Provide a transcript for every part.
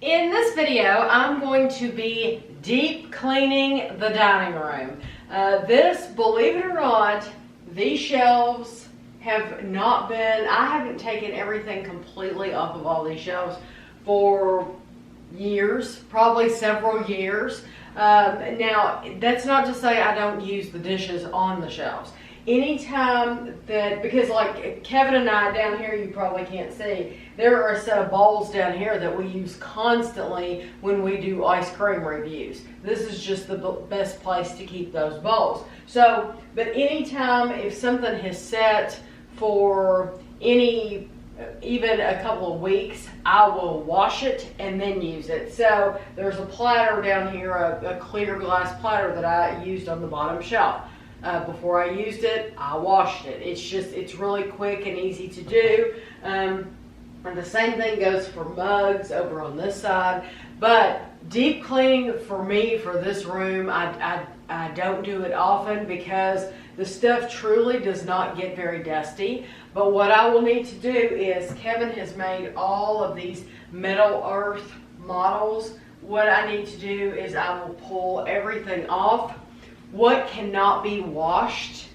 In this video, I'm going to be deep cleaning the dining room. Believe it or not, these shelves have not been, I haven't taken everything completely off of all these shelves for years, probably several years. Now, that's not to say I don't use the dishes on the shelves. Anytime that, because like Kevin and I down here, you probably can't see, there are a set of bowls down here that we use constantly when we do ice cream reviews. This is just the best place to keep those bowls. So, but anytime if something has set for even a couple of weeks, I will wash it and then use it. So there's a platter down here, a clear glass platter that I used on the bottom shelf. Before I used it, I washed it. It's really quick and easy to do. And the same thing goes for mugs over on this side. But deep cleaning for me for this room, I don't do it often because the stuff truly does not get very dusty. But what I will need to do is, Kevin has made all of these metal earth models. What I need to do is I will pull everything off. What cannot be washed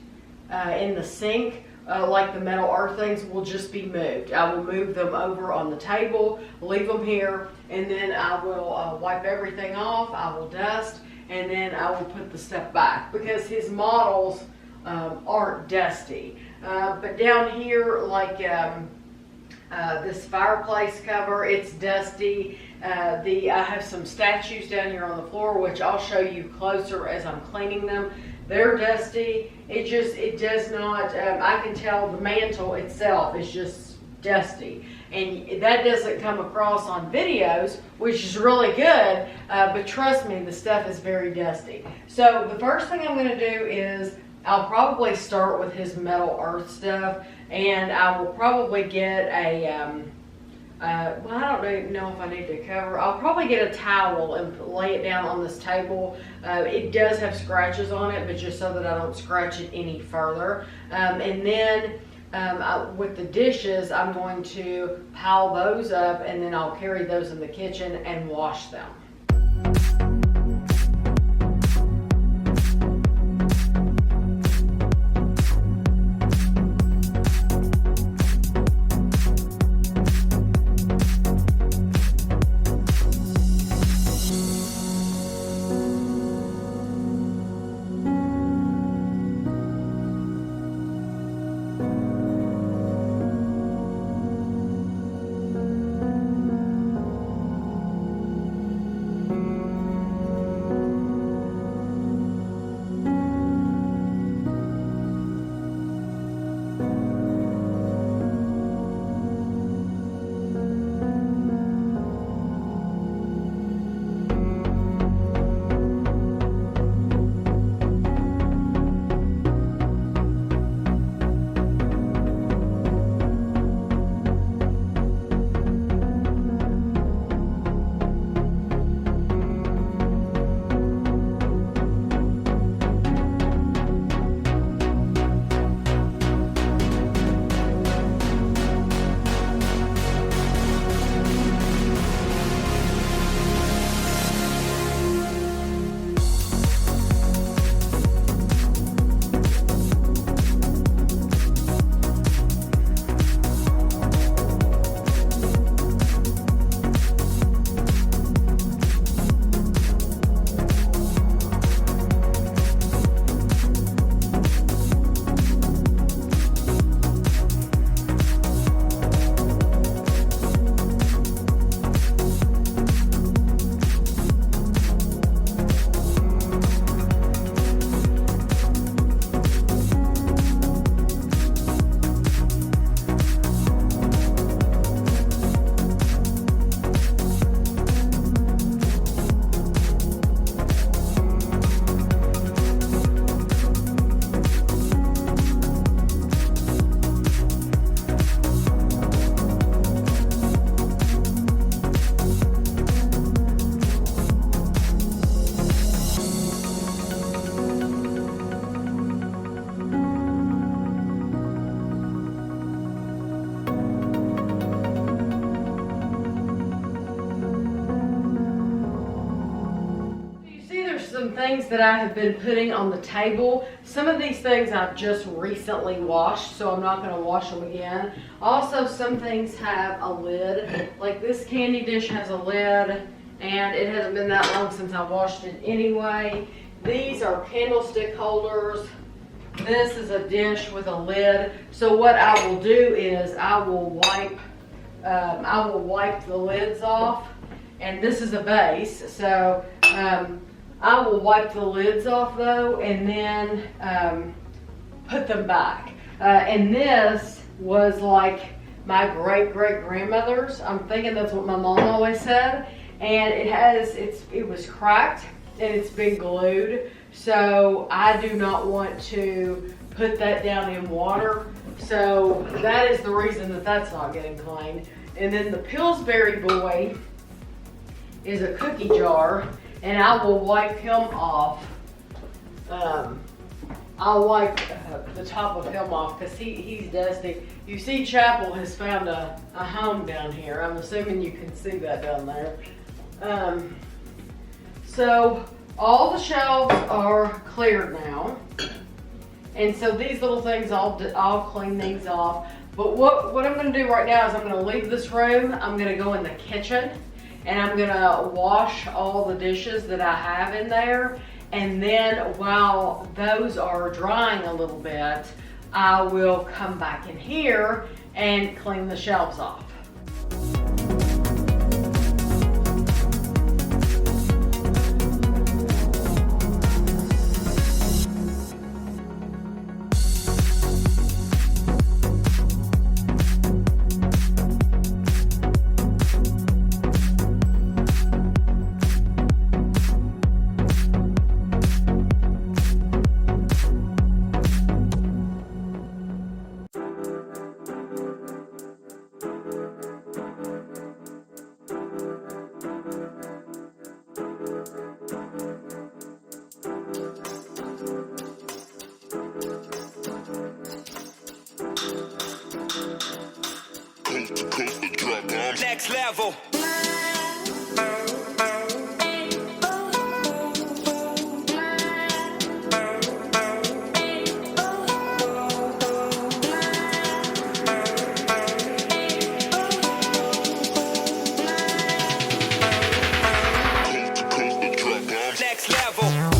in the sink, like the metal earth things, will just be moved. I will move them over on the table, leave them here, and then I will wipe everything off. I will dust, and then I will put the stuff back because his models aren't dusty. But down here, like this fireplace cover, it's dusty. I have some statues down here on the floor, which I'll show you closer as I'm cleaning them. They're dusty. It does not, I can tell the mantle itself is just dusty. And that doesn't come across on videos, which is really good, but trust me, the stuff is very dusty. So the first thing I'm going to do is I'll probably start with his metal earth stuff, and I will probably get a, well, I don't even know if I need to cover. I'll probably get a towel and lay it down on this table. It does have scratches on it, but just so that I don't scratch it any further. And then with the dishes, I'm going to pile those up, and then I'll carry those in the kitchen and wash them. things that I have been putting on the table. Some of these things I've just recently washed, so I'm not going to wash them again. Also, some things have a lid. Like this candy dish has a lid, and it hasn't been that long since I washed it anyway. These are candlestick holders. This is a dish with a lid. So what I will do is I will wipe the lids off. And this is a base, so I will wipe the lids off though, and then put them back. And this was like my great-great-grandmother's. I'm thinking that's what my mom always said. And it was cracked and it's been glued. So I do not want to put that down in water. So that is the reason that that's not getting cleaned. And then the Pillsbury Boy is a cookie jar, and I will wipe him off. I'll wipe the top of him off because he's dusty. You see Chapel has found a home down here. I'm assuming you can see that down there. So all the shelves are cleared now. And so these little things, I'll clean these off. But what I'm gonna do right now is I'm gonna leave this room. I'm gonna go in the kitchen, and I'm gonna wash all the dishes that I have in there. And then while those are drying a little bit, I will come back in here and clean the shelves off. Next level. Next level.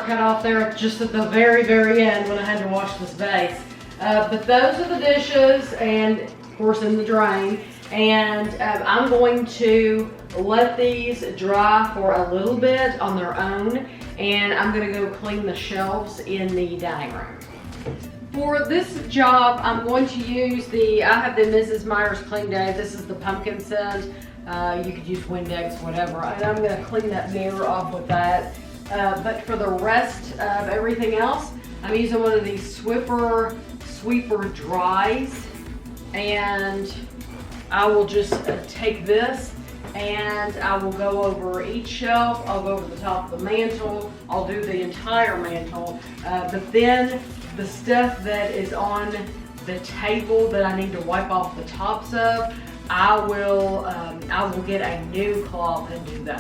Cut off there just at the very end when I had to wash this vase. But those are the dishes, and of course in the drain. And I'm going to let these dry for a little bit on their own, and I'm going to go clean the shelves in the dining room. For this job, I'm going to use I have the Mrs. Meyer's Clean Day. This is the pumpkin scent. You could use Windex, whatever. And I'm gonna clean that mirror off with that. But for the rest of everything else, I'm using one of these Swiffer Sweeper Dries, and I will just take this and I will go over each shelf. I'll go over the top of the mantle. I'll do the entire mantle. But then the stuff that is on the table that I need to wipe off the tops of, I will get a new cloth and do those.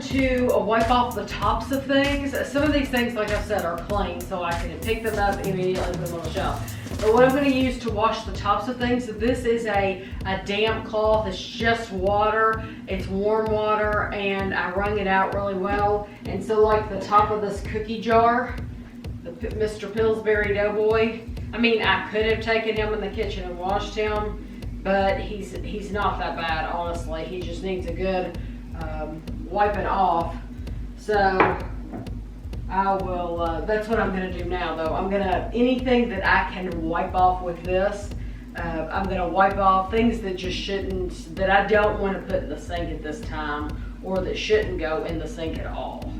To wipe off the tops of things. Some of these things, like I said, are plain, so I can pick them up immediately and put them on the shelf. But what I'm going to use to wash the tops of things, this is a damp cloth. It's just water. It's warm water, and I wrung it out really well. And so like the top of this cookie jar, the Mr. Pillsbury Doughboy, I mean, I could have taken him in the kitchen and washed him, but he's not that bad, honestly. He just needs a good wiping off. So I will, that's what I'm gonna do now though. Anything that I can wipe off with this, I'm gonna wipe off things that just shouldn't, that I don't wanna put in the sink at this time, or that shouldn't go in the sink at all.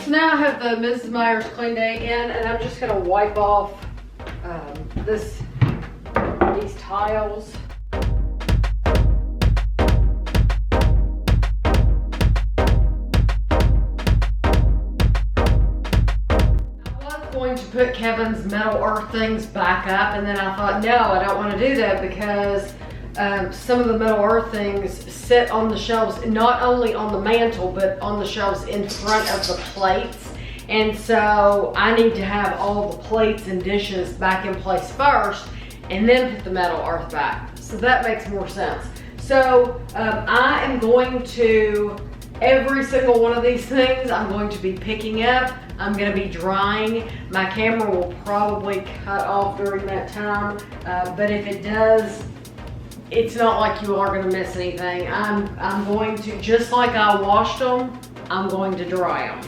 Now I have the Mrs. Meyer's Clean Day again, and I'm just going to wipe off these tiles. Going to put Kevin's metal earth things back up, and then I thought, no, I don't want to do that because some of the metal earth things sit on the shelves, not only on the mantle, but on the shelves in front of the plates. And so I need to have all the plates and dishes back in place first, and then put the metal earth back. So that makes more sense. So I am going to, every single one of these things, I'm going to be picking up. I'm going to be drying. My camera will probably cut off during that time, but if it does, it's not like you are going to miss anything. I'm going to, just like I washed them, I'm going to dry them.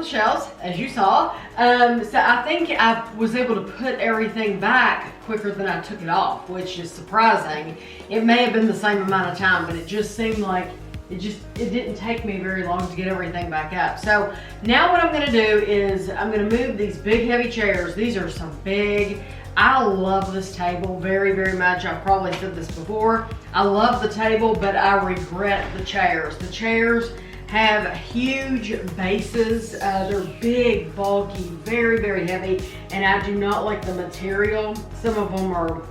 shelves, as you saw. So I think I was able to put everything back quicker than I took it off, which is surprising. It may have been the same amount of time, but it just seemed like it didn't take me very long to get everything back up. So now what I'm gonna do is I'm gonna move these big heavy chairs. These are some big, I love this table very, very much. I've probably said this before. I love the table, but I regret the chairs. The chairs have huge bases. They're big, bulky, very, very heavy, and I do not like the material. Some of them are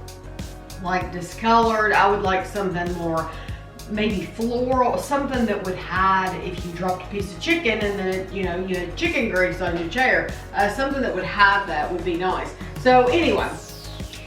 like discolored. I would like something more maybe floral, something that would hide if you dropped a piece of chicken and then you had chicken grease on your chair. Something that would hide that would be nice. So anyway,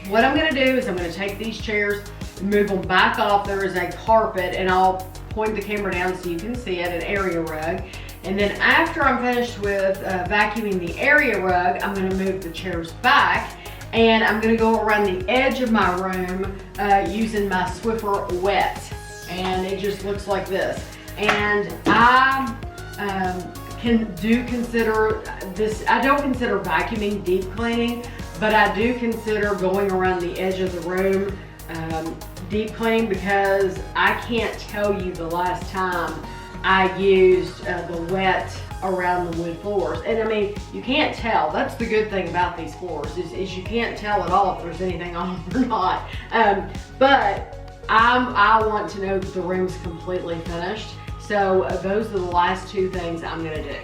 what I'm gonna do is I'm gonna take these chairs and move them back off. There is a carpet, and I'll point the camera down so you can see it, an area rug. And then after I'm finished with vacuuming the area rug, I'm gonna move the chairs back, and I'm gonna go around the edge of my room using my Swiffer Wet. And it just looks like this. And I consider this, I don't consider vacuuming deep cleaning, but I do consider going around the edge of the room deep cleaning, because I can't tell you the last time I used the wet around the wood floors. And I mean, you can't tell. That's the good thing about these floors is you can't tell at all if there's anything on them or not. But I want to know that the room's completely finished. So those are the last two things I'm gonna do.